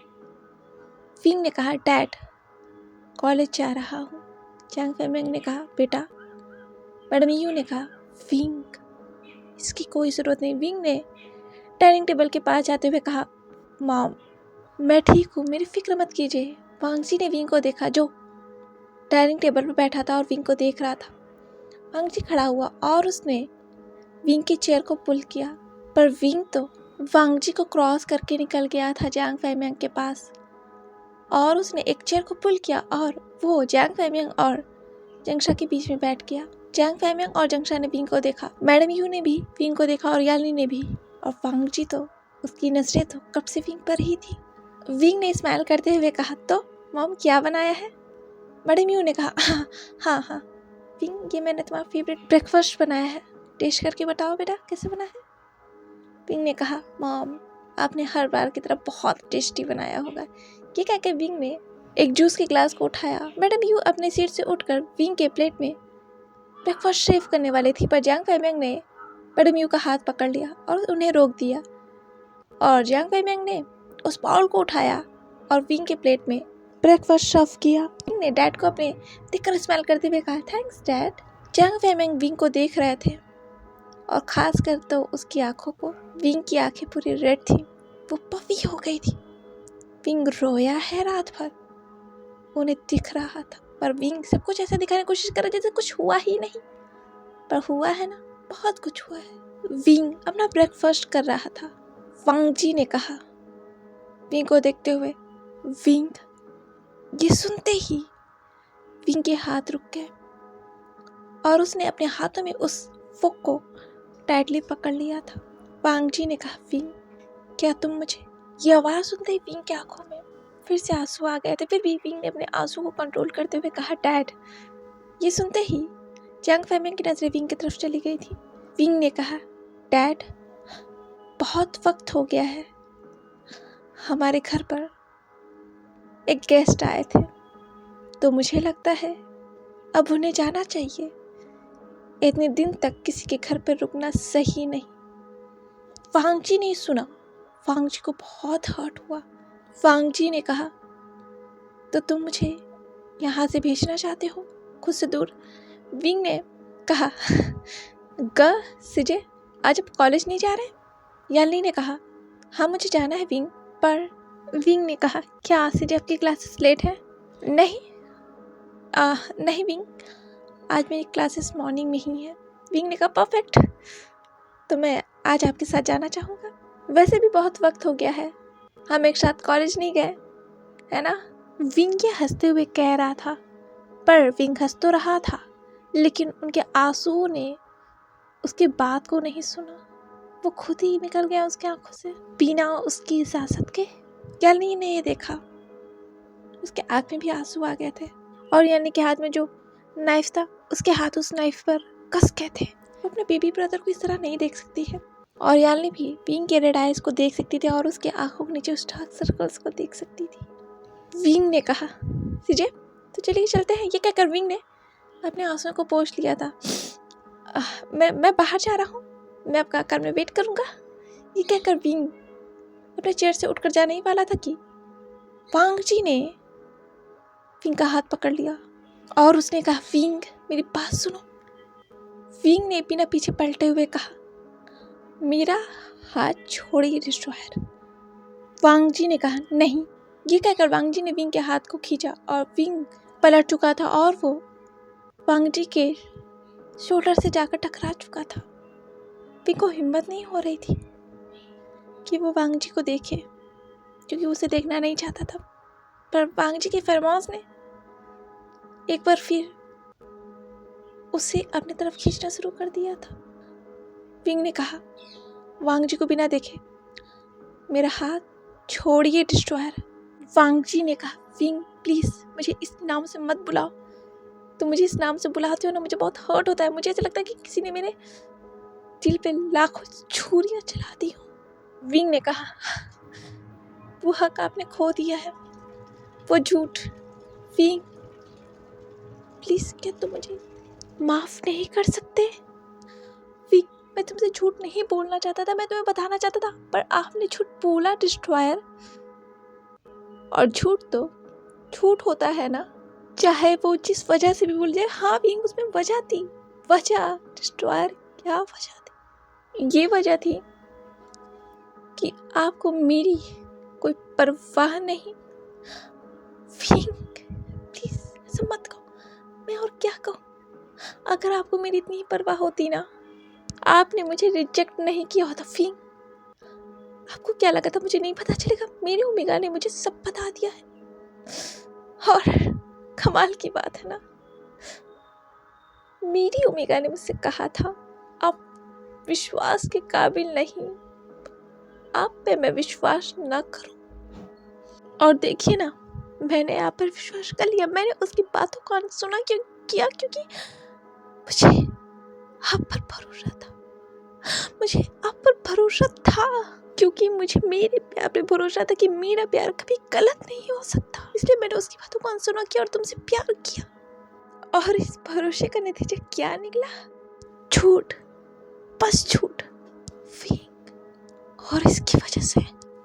[SPEAKER 1] विंग ने कहा, डैड कॉलेज जा रहा हूँ। जंग फैमिंग ने कहा, बेटा। मैडम यू ने कहा, विंग इसकी कोई ज़रूरत नहीं। विंग ने डाइनिंग टेबल के पास जाते हुए कहा, मॉम मैं ठीक हूँ, मेरी फिक्र मत कीजिए। वांगजी ने विंग को देखा जो डाइनिंग टेबल पर बैठा था और विंग को देख रहा था। वांगजी खड़ा हुआ और उसने विंग की चेयर को पुल किया, पर विंग तो वांगजी को क्रॉस करके निकल गया था जैंग फैमिंग के पास, और उसने एक चेयर को पुल किया और वो जैंग फैमिंग और जंगशा के बीच में बैठ गया। जैंग फैमिंग और जंगशा ने विंग को देखा। मैडम यू ने भी विंग को देखा और याली ने भी, और वांगजी तो उसकी नजरें तो कब से विंग पर ही थी। विंग ने स्माइल करते हुए कहा, तो मॉम क्या बनाया है? मैडम यू ने कहा, हाँ हाँ विंग, ये मैंने तुम्हारा फेवरेट ब्रेकफास्ट बनाया है, टेस्ट करके बताओ बेटा कैसे बना है। विंग ने कहा, मॉम आपने हर बार की तरह बहुत टेस्टी बनाया होगा। ये कहकर विंग ने एक जूस के ग्लास को उठाया। मैडम यू अपने सीट से उठकर विंग के प्लेट में ब्रेकफास्ट सर्व करने वाली थी, पर जैंग फैमिंग ने मैडम यू का हाथ पकड़ लिया और उन्हें रोक दिया, और जैंग फैमिंग ने उस बाउल को उठाया और विंग के प्लेट में ब्रेकफास्ट सर्व किया। विंग ने डैड को अपने देखकर स्माइल करते हुए कहा, थैंक्स डैड। जैंग फैमिंग विंग को देख रहे थे, और खास कर तो उसकी आंखों को। विंग की आंखें पूरी रेड थी, वो पफी हो गई थी। विंग रोया है रात भर, उन्हें दिख रहा था, पर विंग सब कुछ ऐसा दिखाने की कोशिश कर रहा जैसे कुछ हुआ ही नहीं, पर हुआ है ना, बहुत कुछ हुआ है। विंग अपना ब्रेकफास्ट कर रहा था। वांगजी ने कहा विंग को देखते हुए, विंग। ये सुनते ही विंग के हाथ रुक गए और उसने अपने हाथों में उस फोक को टाइटली पकड़ लिया था। वांगजी ने कहा, विंग क्या तुम मुझे? ये आवाज़ सुनते ही विंग की आंखों में फिर से आंसू आ गए थे। फिर भी विंग ने अपने आंसू को कंट्रोल करते हुए कहा, डैड। ये सुनते ही जैंग फैमिंग की नजरें विंग की तरफ चली गई थी। विंग ने कहा, डैड बहुत वक्त हो गया है, हमारे घर पर एक गेस्ट आए थे, तो मुझे लगता है अब उन्हें जाना चाहिए। इतने दिन तक किसी के घर पर रुकना सही नहीं। वांगजी ने सुना। वांगजी को बहुत हर्ट हुआ। वांगजी ने कहा, तो तुम मुझे यहाँ से भेजना चाहते हो, खुद से दूर? विंग ने कहा, सिजे आज आप कॉलेज नहीं जा रहे? याली ने कहा, हाँ मुझे जाना है विंग, पर विंग ने कहा, क्या सिजे आपकी क्लासेस लेट है? नहीं नहीं विंग, आज मेरी क्लासेस मॉर्निंग में ही है। विंग ने कहा, परफेक्ट, तो मैं आज आपके साथ जाना चाहूँगा। वैसे भी बहुत वक्त हो गया है, हम एक साथ कॉलेज नहीं गए, है ना? विंग ये हंसते हुए कह रहा था, पर विंग हंस तो रहा था, लेकिन उनके आंसुओं ने उसकी बात को नहीं सुना। वो खुद ही निकल गया उसकी आंखों से बिना उसकी इजाजत के। यानी ने ये देखा, उसके आँख में भी आंसू आ गए थे, और यानी के हाथ में जो नाइफ था, उसके हाथ उस नाइफ पर कस गए थे। वो अपने बेबी ब्रदर को इस तरह नहीं देख सकती है, और यानी भी विंग के रेड आइज को देख सकती थी और उसके आंखों के नीचे उस डार्क सर्कल्स को देख सकती थी। विंग ने कहा, सीजे तो चलिए चलते हैं। ये क्या कर विंग ने अपने आंसुओं को पोंछ लिया था। मैं बाहर जा रहा हूँ, मैं आपका कार में वेट करूँगा। ये क्या कर विंग अपने चेयर से उठकर जाने ही वाला था कि वांग जी ने विंग का हाथ पकड़ लिया और उसने कहा, विंग मेरी बात सुनो। विंग ने बिना पीछे पलटे हुए कहा, मेरा हाथ छोड़िए डिस्ट्रॉयर। वांग जी ने कहा, नहीं। ये कहकर वांग जी ने विंग के हाथ को खींचा और विंग पलट चुका था और वो वांग जी के शोल्डर से जाकर टकरा चुका था। विंग को हिम्मत नहीं हो रही थी कि वो वांग जी को देखे, क्योंकि उसे देखना नहीं चाहता था। पर वांग जी के फरमाश ने एक बार फिर उसे अपनी तरफ खींचना शुरू कर दिया था। विंग ने कहा, वांग जी को बिना देखे, मेरा हाथ छोड़िए डिस्ट्रॉयर। वांग जी ने कहा, विंग प्लीज़ मुझे इस नाम से मत बुलाओ। तुम मुझे इस नाम से बुलाते हो ना, मुझे बहुत हर्ट होता है। मुझे ऐसा लगता है कि किसी ने मेरे दिल पे लाखों छुरियां चला दी हो। विंग ने कहा, वो हक आपने खो दिया है, वो झूठ। विंग प्लीज़ क्या तुम मुझे माफ़ नहीं कर सकते? विंग मैं तुमसे झूठ नहीं बोलना चाहता था, मैं तुम्हें बताना चाहता था, पर आपने झूठ बोला डिस्ट्रॉयर। और झूठ तो झूठ होता है ना, चाहे वो जिस वजह से भी बोल जाए। हाँ विंग उसमें वजह थी। वजह डिस्ट्रॉयर, क्या वजह थी? ये वजह थी कि आपको मेरी कोई परवाह नहीं। विंग प्लीज ऐसा मत कहो, मैं और क्या कहूँ। अगर आपको मेरी इतनी परवाह होती ना, आपने मुझे रिजेक्ट नहीं किया होता। विंग आपको क्या लगा था मुझे नहीं पता चलेगा? मेरी ओमेगा ने मुझे सब बता दिया है। और कमाल की बात है ना, मेरी ओमेगा ने मुझसे कहा था, आप विश्वास के काबिल नहीं, आप पे मैं विश्वास ना करूं। और देखिए ना, मैंने आप पर विश्वास कर लिया। मैंने उसकी बातों को सुना किया क्योंकि मुझे आप पर भरोसा था। मुझे आप पर भरोसा था क्योंकि मुझे मेरे प्यार पे भरोसा था कि मेरा प्यार कभी गलत नहीं हो सकता। इसलिए मैंने उसकी बातों को अनसुना किया और तुमसे प्यार किया। और इस भरोसे का नतीजा क्या निकला? झूठ, बस झूठ। और इसकी वजह से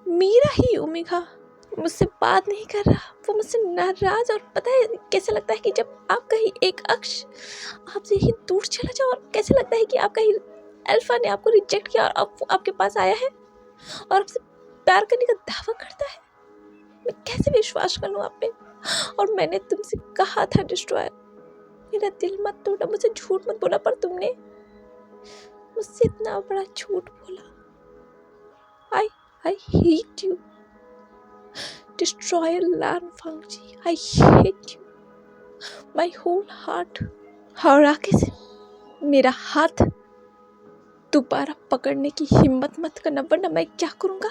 [SPEAKER 1] मेरा ही ओमेगा मुझसे बात नहीं कर रहा, वो मुझसे नाराज। और पता है कैसे लगता है कि जब आपका ही एक अक्ष आपसे ही दूर चला जाए, और कैसे लगता है कि आपका ही अल्फा ने आपको रिजेक्ट किया और अब वो आपके पास आया है और आपसे प्यार करने का दावा करता है। मैं कैसे विश्वास कर लूं आप पे? और मैंने तुमसे कहा था डिस्ट्रॉयर, मेरा दिल मत तोड़ना, मुझे झूठ मत बोला, पर तुमने मुझसे इतना बड़ा झूठ बोला। I hate you, Destroyer Lan Fangji. I hate you, my whole heart. और आगे से मेरा हाथ दोबारा पकड़ने की हिम्मत मत करना, वरना मैं क्या करूँगा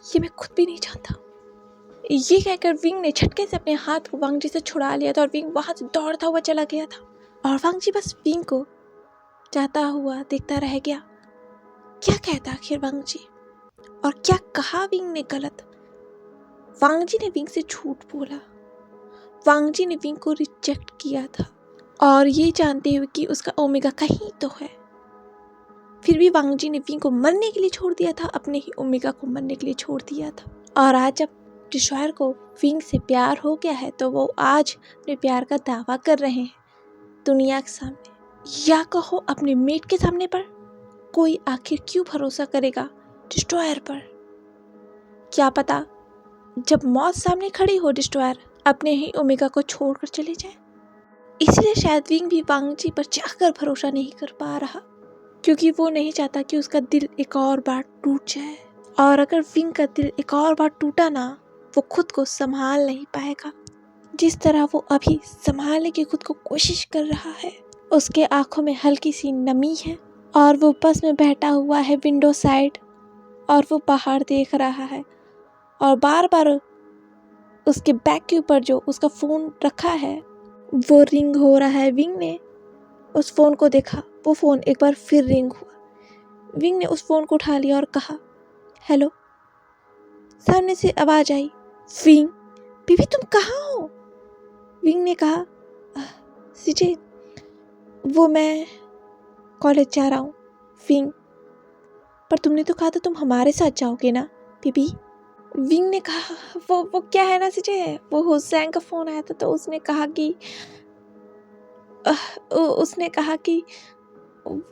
[SPEAKER 1] ये मैं खुद भी नहीं जानता। ये कहकर विंग ने झटके से अपने हाथ को वांग जी से छुड़ा लिया था और विंग वहां से दौड़ता हुआ चला गया था। और वांग जी बस विंग को जाता हुआ देखता रह गया। क्या कहता आखिर वांग जी, और क्या कहा विंग ने गलत? वांग जी ने विंग से झूठ बोला, वांग जी ने विंग को रिजेक्ट किया था, और ये जानते हुए कि उसका ओमेगा कहीं तो है, फिर भी वांग जी ने विंग को मरने के लिए छोड़ दिया था, अपने ही ओमेगा को मरने के लिए छोड़ दिया था। और आज जब डिस्ट्रॉयर को विंग से प्यार हो गया है, तो वो आज अपने प्यार का दावा कर रहे हैं दुनिया के सामने, या कहो अपने मेट के सामने। पर कोई आखिर क्यों भरोसा करेगा डिस्ट्रॉयर पर? क्या पता जब मौत सामने खड़ी हो, डिस्ट्रॉयर अपने ही ओमेगा को छोड़कर चले जाए। इसलिए शायद विंग भी वांग जी पर जाकर भरोसा नहीं कर पा रहा, क्योंकि वो नहीं चाहता कि उसका दिल एक और बार टूट जाए। और अगर विंग का दिल एक और बार टूटा ना, वो खुद को संभाल नहीं पाएगा जिस तरह वो अभी संभालने की खुद को कोशिश कर रहा है। उसके आंखों में हल्की सी नमी है और वो बस में बैठा हुआ है विंडो साइड, और वो पहाड़ देख रहा है। और बार बार उसके बैग के ऊपर जो उसका फ़ोन रखा है वो रिंग हो रहा है। विंग ने उस फ़ोन को देखा, वो फ़ोन एक बार फिर रिंग हुआ। विंग ने उस फ़ोन को उठा लिया और कहा, हेलो। सामने से आवाज़ आई, विंग, बेबी तुम कहाँ हो? विंग ने कहा, सीजे वो मैं कॉलेज जा रहा हूँ। विंग, पर तुमने तो कहा था तुम हमारे साथ जाओगे ना बेबी? विंग ने कहा, वो क्या है ना सीजे, वो हुसैन का फ़ोन आया था तो उसने कहा कि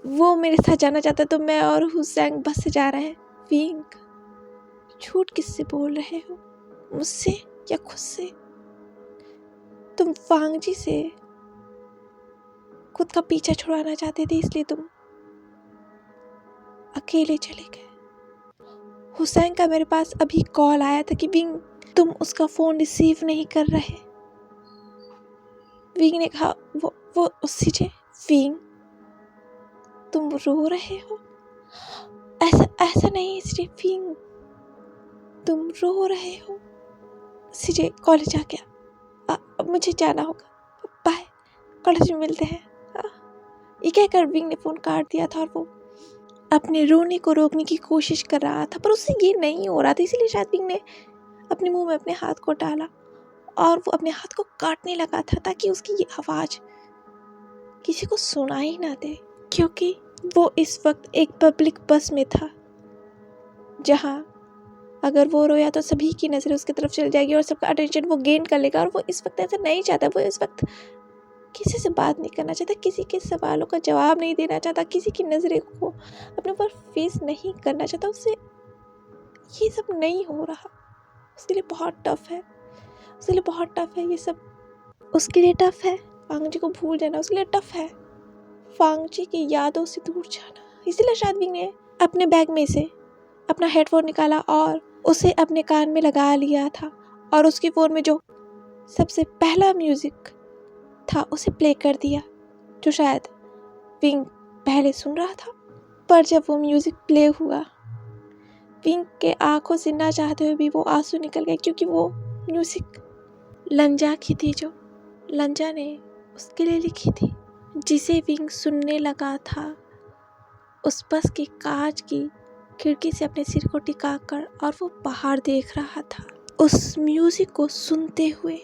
[SPEAKER 1] वो मेरे साथ जाना चाहता, तो मैं और हुसैन बस से जा रहे हैं। विंग, झूठ किससे बोल रहे हो, मुझसे या खुद से? तुम वांग जी से खुद का पीछा छुड़ाना चाहते थे, इसलिए तुम अकेले चले गए। हुसैन का मेरे पास अभी कॉल आया था कि विंग तुम उसका फ़ोन रिसीव नहीं कर रहे। विंग ने कहा, वो सीजे। विंग, तुम रो रहे हो? ऐसा नहीं सीजे। विंग, तुम रो रहे हो? सीजे कॉलेज आ गया, अब मुझे जाना होगा, बाय, कॉलेज में मिलते हैं। ये कहकर विंग ने फ़ोन काट दिया था और वो अपने रोने को रोकने की कोशिश कर रहा था, पर उससे ये नहीं हो रहा था, इसीलिए शायद विंग ने अपने मुंह में अपने हाथ को डाला और वो अपने हाथ को काटने लगा था ताकि उसकी ये आवाज़ किसी को सुनाई ना दे, क्योंकि वो इस वक्त एक पब्लिक बस में था जहाँ अगर वो रोया तो सभी की नज़र उसकी तरफ चल जाएगी और सबका अटेंशन वो गेन कर लेगा, और वो इस वक्त ऐसा नहीं चाहता। वो इस वक्त किसी से बात नहीं करना चाहता, किसी के सवालों का जवाब नहीं देना चाहता, किसी की नज़रें को अपने ऊपर फेस नहीं करना चाहता। उससे ये सब नहीं हो रहा, उसके लिए बहुत टफ है, उसके लिए बहुत टफ है ये सब, उसके लिए टफ है वांग जी को भूल जाना, उसके लिए टफ है वांग जी की यादों से दूर जाना। इसीलिए शायद विंग ने अपने बैग में से अपना हेडफोन निकाला और उसे अपने कान में लगा लिया था और उसके फ़ोन में जो सबसे पहला म्यूज़िक था उसे प्ले कर दिया, जो शायद विंग पहले सुन रहा था। पर जब वो म्यूज़िक प्ले हुआ, विंग के आंखों से ना चाहते हुए भी वो आंसू निकल गए, क्योंकि वो म्यूज़िक लंजा की थी, जो लंजा ने उसके लिए लिखी थी, जिसे विंग सुनने लगा था उस बस के कांच की खिड़की से अपने सिर को टिकाकर, और वो बाहर देख रहा था उस म्यूजिक को सुनते हुए।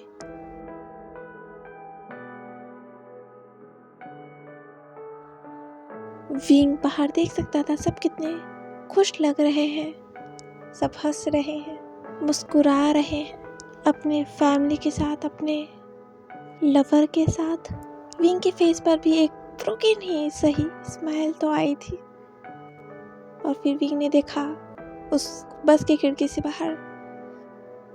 [SPEAKER 1] विंग बाहर देख सकता था सब कितने खुश लग रहे हैं, सब हंस रहे हैं, मुस्कुरा रहे हैं अपने फैमिली के साथ, अपने लवर के साथ। विंग के फेस पर भी एक ब्रोकन ही सही स्माइल तो आई थी। और फिर विंग ने देखा उस बस की खिड़की से बाहर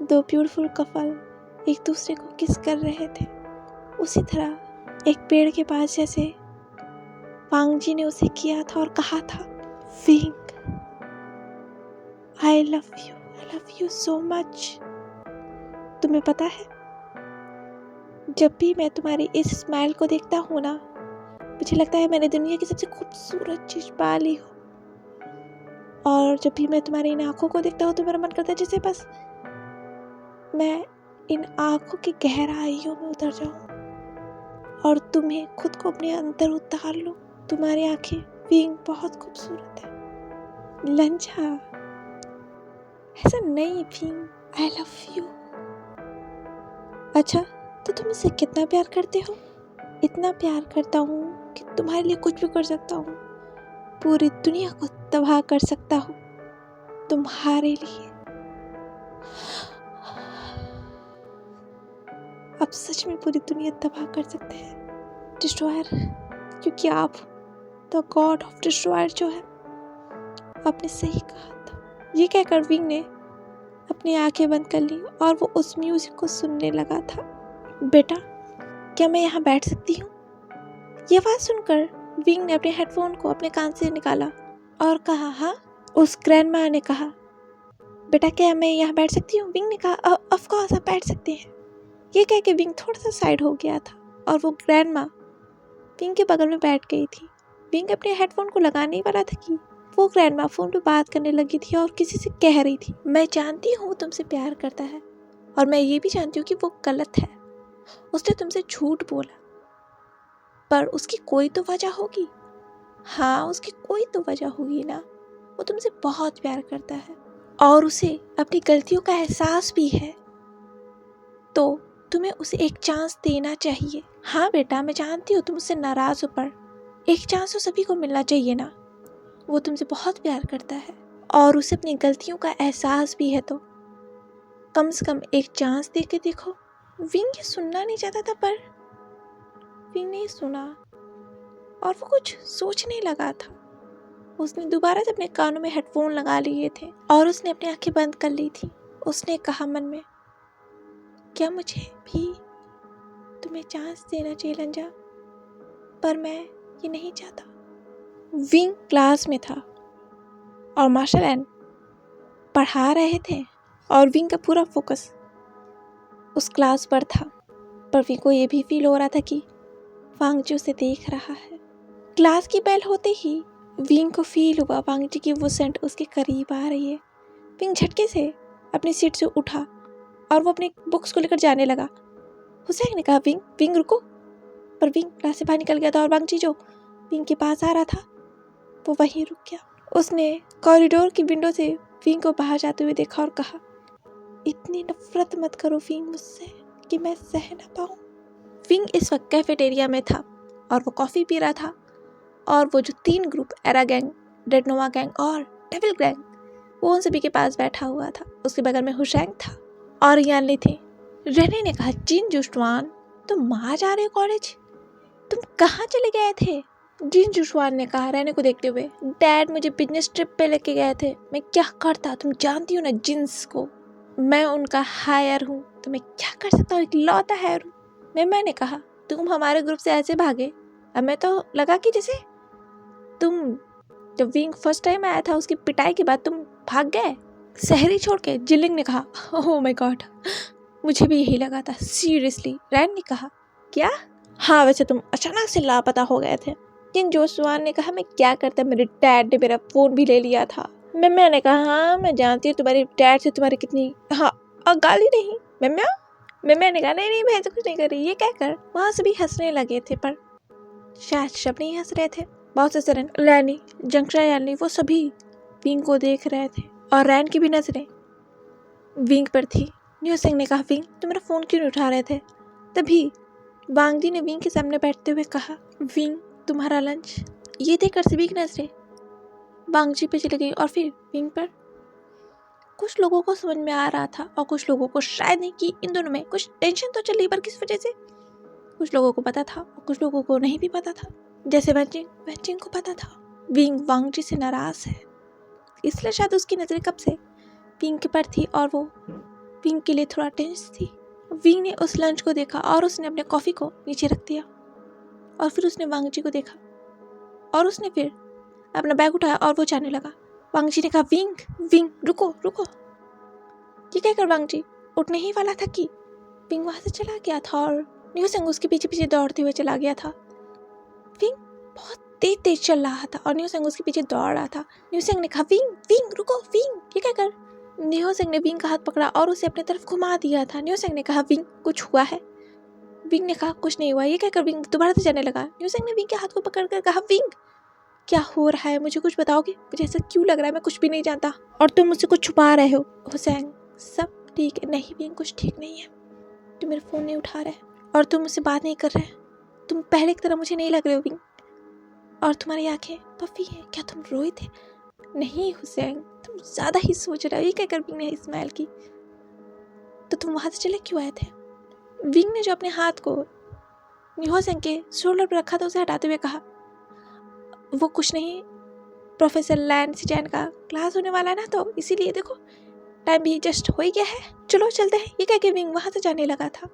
[SPEAKER 1] दो ब्यूटीफुल कपल एक दूसरे को किस कर रहे थे, उसी तरह एक पेड़ के पास जैसे वांग जी ने उसे किया था और कहा था, wing I love you so much. तुम्हें पता है, जब भी मैं तुम्हारी इस स्माइल को देखता हूँ ना, मुझे लगता है मैंने दुनिया की सबसे खूबसूरत चीज पा ली हो। और जब भी मैं तुम्हारी इन आंखों को देखता हूँ तो मेरा मन करता है जैसे बस मैं इन आंखों की गहराइयों में उतर जाऊं और तुम्हें खुद को अपने अंदर उतार लो। तुम्हारी आंखें विंग बहुत खूबसूरत है। लंजा, ऐसा नहीं विंग, आई लव यू। अच्छा, तो तुम मुझसे कितना प्यार करते हो? इतना प्यार करता हूँ कि तुम्हारे लिए कुछ भी कर सकता हूँ, पूरी दुनिया को तबाह कर सकता हूँ तुम्हारे लिए। आप सच में पूरी दुनिया तबाह कर सकते हैं, डिस्ट्रॉयर, क्योंकि आप द गॉड ऑफ डिस्ट्रॉयर जो है, आपने सही कहा था। ये कहकर विंग ने अपनी आंखें बंद कर ली और वो उस म्यूजिक को सुनने लगा था। बेटा, क्या मैं यहाँ बैठ सकती हूँ? ये आवाज़ सुनकर विंग ने अपने हेडफोन को अपने कान से निकाला और कहा, हाँ। उस ग्रैंडमा ने कहा, बेटा क्या मैं यहाँ बैठ सकती हूँ? विंग ने कहा, ऑफ कोर्स आप बैठ सकते हैं। ये कह के विंग थोड़ा सा साइड हो गया था और वो ग्रैंडमा विंग के बगल में बैठ गई थी। विंग अपने हेडफोन को लगाने ही वाला था कि वो ग्रैंडमा फ़ोन पे बात करने लगी थी और किसी से कह रही थी, मैं जानती हूँ वो तुमसे प्यार करता है और मैं ये भी जानती हूँ कि वो गलत है, उसने तुमसे झूठ बोला, पर उसकी कोई तो वजह होगी। हाँ, उसकी कोई तो वजह होगी ना। वो तुमसे बहुत प्यार करता है और उसे अपनी गलतियों का एहसास भी है। तो तुम्हें उसे एक चांस देना चाहिए। हाँ बेटा, मैं जानती हूँ तुम उससे नाराज हो, पर एक चांस तो सभी को मिलना चाहिए ना। वो तुमसे बहुत प्यार करता है और उसे अपनी गलतियों का एहसास भी है, तो कम से कम एक चांस दे के देखो। विंग ये सुनना नहीं चाहता था, पर विंग ने सुना और वो कुछ सोचने लगा था। उसने दोबारा से अपने कानों में हेडफोन लगा लिए थे और उसने अपनी आंखें बंद कर ली थी। उसने कहा मन में, क्या मुझे भी तुम्हें चांस देना चाहिए लंजा, पर मैं ये नहीं चाहता। विंग क्लास में था और मार्शल एंड पढ़ा रहे थे और विंग का पूरा फोकस उस क्लास पर था, पर विंग को ये भी फील हो रहा था कि वांग जी उसे देख रहा है। क्लास की बेल होते ही विंग को फील हुआ वांग जी की वो सेंट उसके करीब आ रही है। विंग झटके से अपनी सीट से उठा और वो अपनी बुक्स को लेकर जाने लगा। हुसैन ने कहा, विंग विंग रुको, पर विंग क्लास से बाहर निकल गया था और वांग जी जो विंग के पास आ रहा था वो वहीं रुक गया। उसने कॉरिडोर की विंडो से विंग को बाहर जाते हुए देखा और कहा, इतनी नफरत मत करो विंग मुझसे कि मैं सह न पाऊं। विंग इस वक्त कैफेटेरिया में था और वो कॉफ़ी पी रहा था और वो जो 3 ग्रुप, एरा गैंग, रेड नोवा गैंग और डेविल गैंग, वो उन सभी के पास बैठा हुआ था। उसके बगल में हुसैन था और यानली थे। रेने ने कहा, जिन जुशवान, तुम वहाँ जा रहे हो कॉलेज? तुम कहाँ चले गए थे? जिन जुशवान ने कहा रेने को देखते हुए, डैड मुझे बिजनेस ट्रिप पे लेके गए थे, मैं क्या करता, तुम जानती हो ना जिन्स को, मैं उनका हायर हूँ, तो मैं क्या कर सकता हूँ, इकलौता हायर हूँ। मैंने कहा, तुम हमारे ग्रुप से ऐसे भागे, अब मैं तो लगा कि जैसे तुम जब विंग फर्स्ट टाइम आया था उसकी पिटाई के बाद तुम भाग गए शहरी छोड़ के। जिलिंग ने कहा, ओह माय गॉड, मुझे भी यही लगा था, सीरियसली। रैन ने कहा, क्या? हाँ, वैसे तुम अचानक से लापता हो गए थे। जिन जोशवान ने कहा, मैं क्या करता, मेरे डैड ने मेरा फोन भी ले लिया था। मैंने कहा, हाँ मैं जानती हूँ तुम्हारे डैड से तुम्हारी कितनी, हाँ गाली नहीं। मैंने कहा, नहीं मैं तो कुछ नहीं कर रही, ये क्या कर। वहाँ से भी हंसने लगे थे, पर शायद सब नहीं हंस रहे थे। बहुत से सरन, लैनी, जंक्शा यानी वो सभी विंग को देख रहे थे और रैन की भी नजरें विंग पर थी। न्यू सिंह ने कहा, विंग तुम मेरा फोन क्यों नहीं उठा रहे थे? तभी वांग जी ने विंग के सामने बैठते हुए कहा, विंग तुम्हारा लंच। ये देखकर सभी की नजरें वांग जी पे चली गई और फिर विंग पर। कुछ लोगों को समझ में आ रहा था और कुछ लोगों को शायद नहीं कि इन दोनों में कुछ टेंशन तो चल रही, पर किस वजह से कुछ लोगों को पता था और कुछ लोगों को नहीं भी पता था। जैसे वैचिंग को पता था विंग वांग जी से नाराज है, इसलिए शायद उसकी नजरें कब से विंग के पर थी और वो विंग के लिए थोड़ा टेंस थी। विंग ने उस लंच को देखा और उसने अपने कॉफी को नीचे रख दिया और फिर उसने वांग जी को देखा और उसने फिर अपना बैग उठाया और वो जाने लगा। वांग जी ने कहा, विंग विंग रुको रुको। ये कहकर वांग जी उठने ही वाला था कि विंग वहां से चला गया था और न्यू सिंह उसके पीछे पीछे दौड़ते हुए चला गया था। विंग बहुत तेज तेज चल रहा था और न्यू सिंह उसके पीछे दौड़ रहा था। न्यू सिंह ने कहा, विंग विंग रुको विंग। ये क्या कर। न्यू सिंह ने विंग का हाथ पकड़ा और उसे अपनी तरफ घुमा दिया था। न्यू सिंह ने कहा, विंग कुछ हुआ है? विंग ने कहा, कुछ नहीं हुआ। ये कहकर विंग दोबारा से जाने लगा। न्यू सिंह ने विंग के हाथ को पकड़कर कहा, विंग क्या हो रहा है, मुझे कुछ बताओगे? मुझे ऐसा क्यों लग रहा है मैं कुछ भी नहीं जानता और तुम मुझसे कुछ छुपा रहे हो। हुसैन, सब ठीक है। नहीं विंग कुछ ठीक नहीं है, तुम मेरा फोन नहीं उठा रहे और तुम मुझसे बात नहीं कर रहे, तुम पहले की तरह मुझे नहीं लग रहे हो विंग, और तुम्हारी आंखें पफी हैं, क्या तुम रोए थे? नहीं हुसैन, तुम ज्यादा ही सोच रहे हो। ये कहकर विंग ने स्माइल की। तो तुम वहां से चले क्यों आए थे? विंग ने जो अपने हाथ को न्यू सिंह के शोल्डर पर रखा था उसे हटाते हुए कहा, वो कुछ नहीं, प्रोफेसर लैन सिचैन का क्लास होने वाला है ना, तो इसीलिए देखो टाइम भी जस्ट हो ही गया है, चलो चलते हैं। ये कह के विंग वहां से जाने लगा था।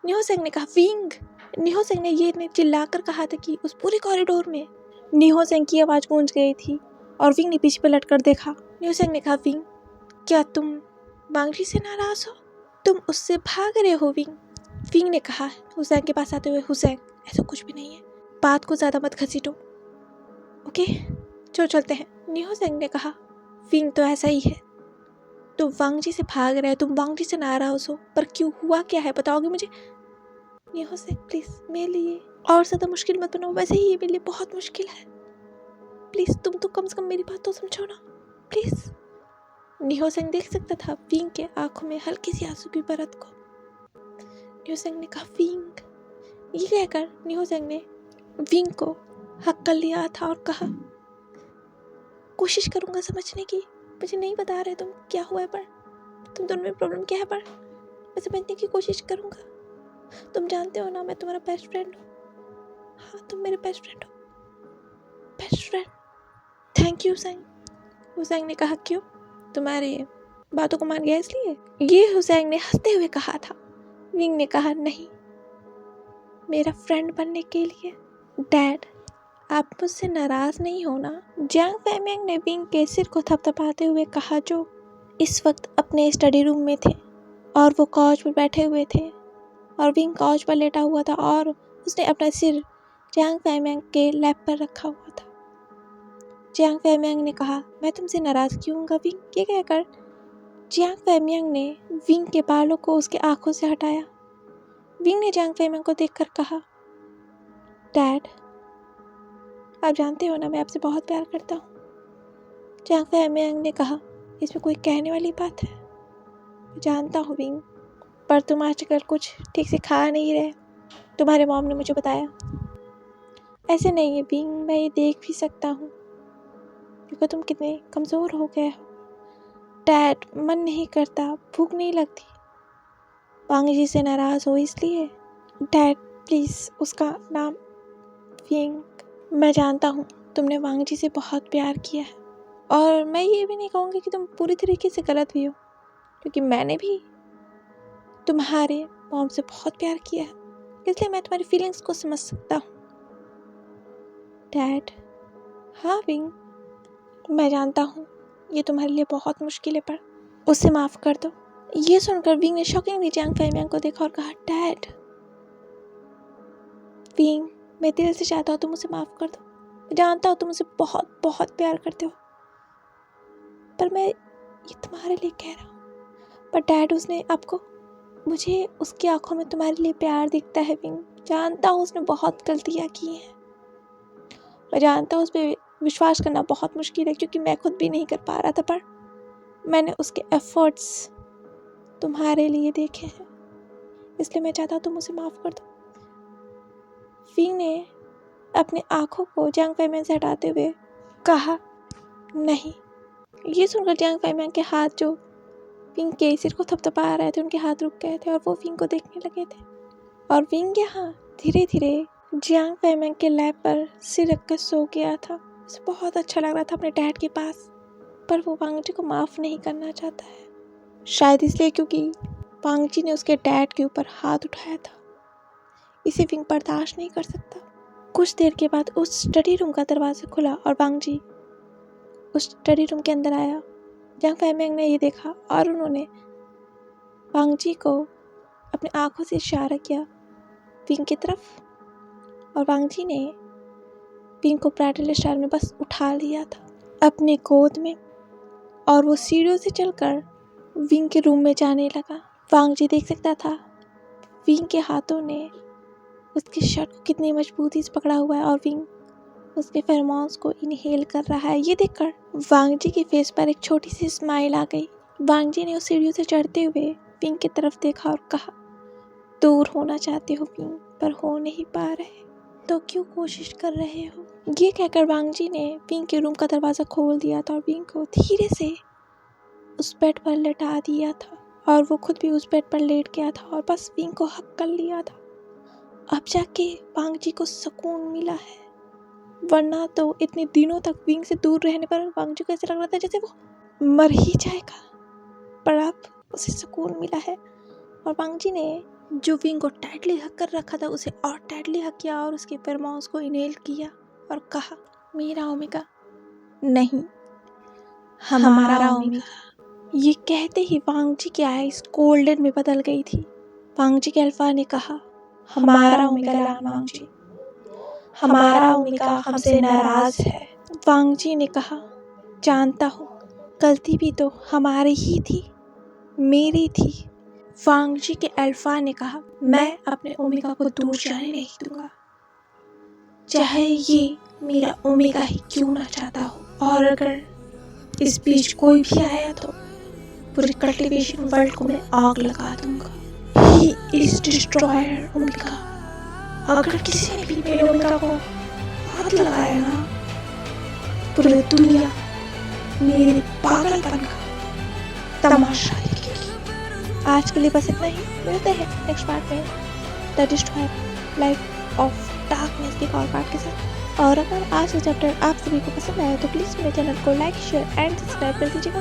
[SPEAKER 1] न्यू सिंह ने कहा, विंग। न्यू सिंह ने ये चिल्लाकर कहा था कि उस पूरे कॉरिडोर में न्यू सिंह की आवाज गूंज गई थी और विंग ने पीछे पलट कर देखा। न्यू सिंह ने कहा, विंग क्या तुम वांग जी से नाराज हो? तुम उससे भाग रहे हो विंग? विंग ने कहा हुसैन के पास आते हुए, हुसैन ऐसा कुछ भी नहीं है, बात को ज्यादा मत घसीटो, ओके चलो चलते हैं। न्यू सिंह ने कहा, विंग तो ऐसा ही है, तुम वांग जी से भाग रहे हो, तुम वांग जी से नाराज हो, पर क्यों, हुआ क्या है, बताओगे मुझे? न्यू सिंह प्लीज मेरे लिए और ज्यादा मुश्किल मत बनाओ, वैसे ही ये मेरे लिए बहुत मुश्किल है, प्लीज तुम तो कम से कम मेरी बात तो समझो ना प्लीज। न्यू सिंह देख सकता था विंग के आंखों में हल्की सी आंसू की परत को। न्यूसेंग ने कहा विंग। ये कहकर न्यूसेंग ने विंग को हक कर लिया था और कहा कोशिश करूंगा समझने की, मुझे नहीं बता रहे तुम क्या हुआ है, पर तुम दोनों में प्रॉब्लम क्या है, पर मैं समझने की कोशिश करूंगा। तुम जानते हो ना मैं तुम्हारा बेस्ट फ्रेंड हूँ। हाँ तुम मेरे बेस्ट फ्रेंड हो। Best friend, thank you Hussain. Hussain ने कहा क्यों, तुम्हारी बातों को मान गया इसलिए? ये हुसैन ने हंसते हुए कहा था। विंग ने कहा नहीं, मेरा फ्रेंड बनने के लिए। डैड आप मुझसे नाराज नहीं हो ना? जियांग फैमियांग ने विंग के सिर को थपथपाते हुए कहा, जो इस वक्त अपने स्टडी रूम में थे और वो काउच पर बैठे हुए थे और विंग काउच पर लेटा हुआ था और उसने अपना सिर जियांग फैमियांग के लैप पर रखा हुआ था। जियांग फैमियांग ने कहा मैं तुमसे नाराज क्यों हूँगा विंग? ये कहकर जियांग फैमियांग ने विंग के बालों को उसके आंखों से हटाया। विंग ने जियांग फैमियांग को देखकर कहा, डैड आप जानते हो ना मैं आपसे बहुत प्यार करता हूँ। जियांग फैमियांग ने कहा इसमें कोई कहने वाली बात है? मैं जानता हूँ विंग, पर तुम आजकल कुछ ठीक से खा नहीं रहे, तुम्हारे मॉम ने मुझे बताया। ऐसे नहीं है विंग, मैं ये देख भी सकता हूँ क्योंकि तुम कितने कमज़ोर हो गए हो। डैड मन नहीं करता, भूख नहीं लगती। वांग जी से नाराज़ हो इसलिए? डैड प्लीज़, उसका नाम विंग। मैं जानता हूँ तुमने वांग जी से बहुत प्यार किया है और मैं ये भी नहीं कहूँगी कि तुम पूरी तरीके से गलत भी हो, क्योंकि मैंने भी तुम्हारे मॉम से बहुत प्यार किया है, इसलिए मैं तुम्हारी फीलिंग्स को समझ सकता हूँ। डैड हाँ विंग, मैं जानता हूँ ये तुम्हारे लिए बहुत मुश्किल है, पर उसे माफ़ कर दो। ये सुनकर विंग ने शॉकिंगली जियांग फैमियांग को देखा और कहा, डैड विंग मैं दिल से चाहता हूँ तुम उसे माफ़ कर दो। मैं जानता हूँ तुम उसे बहुत बहुत प्यार करते हो, पर मैं ये तुम्हारे लिए कह रहा हूँ। पर डैड उसने आपको, मुझे उसकी आंखों में तुम्हारे लिए प्यार दिखता है विंग। जानता हूँ उसने बहुत गलतियाँ की हैं, मैं जानता हूँ उस पर विश्वास करना बहुत मुश्किल है क्योंकि मैं खुद भी नहीं कर पा रहा था, पर मैंने उसके एफर्ट्स तुम्हारे लिए देखे हैं, इसलिए मैं चाहता हूँ तुम उसे माफ़ कर दो। विंग ने अपनी आंखों को जियांग फैमियांग से हटाते हुए कहा, नहीं। ये सुनकर जियांग फैमियांग के हाथ जो विंग के सिर को थपथपा रहे थे उनके हाथ रुक गए थे और वो विंग को देखने लगे थे। और विंग यहाँ धीरे धीरे जियांग फैमियांग के लैप पर सिर रखकर सो गया था। उसे बहुत अच्छा लग रहा था अपने डैड के पास, पर वो वांग जी को माफ़ नहीं करना चाहता है, शायद इसलिए क्योंकि वांग जी ने उसके डैड के ऊपर हाथ उठाया था। इसे विंग बर्दाश्त नहीं कर सकता। कुछ देर के बाद उस स्टडी रूम का दरवाज़ा खुला और वांग जी उस स्टडी रूम के अंदर आया। जियांग फैमियांग ने ये देखा और उन्होंने वांग जी को अपनी आंखों से इशारा किया विंग की तरफ, और वांग जी ने विंग को ब्राइडल स्टाइल में बस उठा लिया था अपने गोद में, और वो सीढ़ियों से चलकर विंग के रूम में जाने लगा। वांग जी देख सकता था विंग के हाथों ने उसकी शर्ट को कितनी मजबूती से पकड़ा हुआ है और विंग उसके फेरोमोन्स को इनहेल कर रहा है। ये देखकर वांग जी के फेस पर एक छोटी सी स्माइल आ गई। वांग जी ने उस सीढ़ियों से चढ़ते हुए विंग की तरफ देखा और कहा, दूर होना चाहते हो विंग, पर हो नहीं पा रहे, तो क्यों कोशिश कर रहे हो? ये कहकर वांग जी ने विंग के रूम का दरवाज़ा खोल दिया था और विंग को धीरे से उस बेड पर लेटा दिया था और वो खुद भी उस बेड पर लेट गया था और बस विंग को हक कर लिया था। अब जाके वांग जी को सुकून मिला है, वरना तो इतने दिनों तक विंग से दूर रहने पर वांग जी को ऐसा लग रहा था जैसे वो मर ही जाएगा, पर अब उसे सुकून मिला है। और वांग जी ने जो विंग को टाइटली हक कर रखा था उसे और टाइटली हक किया और उसके फेरोमोन्स को इनहेल किया और कहा, मेरा ओमेगा नहीं, हमारा ओमेगा। ये कहते ही वांग जी की आईज गोल्डन में बदल गई थी। वांग जी के अल्फा ने कहा, हमारा ओमेगा लान वांग जी, हमारा ओमेगा हमसे नाराज है। वांग जी ने कहा, जानता हूँ, गलती भी तो हमारी ही थी, मेरी थी। वांग जी के अल्फा ने कहा, मैं अपने ओमेगा को दूर जाने नहीं दूंगा, चाहे ये मेरा ओमेगा ही क्यों ना चाहता हो, और अगर इस बीच कोई भी आया तो पूरे कल्टीवेशन वर्ल्ड को मैं आग लगा दूंगा। ही इज डिस्ट्रॉयर ओमिका। अगर किसी ने भी मेरे ओमिका को हाथ लगाया ना, पूरी दुनिया मेरे पागलपन का तमाशा देखेगी। आज के लिए बस इतना ही, मिलते हैं नेक्स्ट पार्ट में the destroyer life of darkness के और पार्ट के साथ। और अगर आज का चैप्टर आप सभी को पसंद आया तो प्लीज़ मेरे चैनल को लाइक, शेयर एंड सब्सक्राइब कर दीजिएगा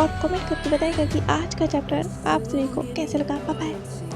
[SPEAKER 1] और कमेंट करके बताइएगा कि आज का चैप्टर आप सभी को कैसे लगा। Bye bye.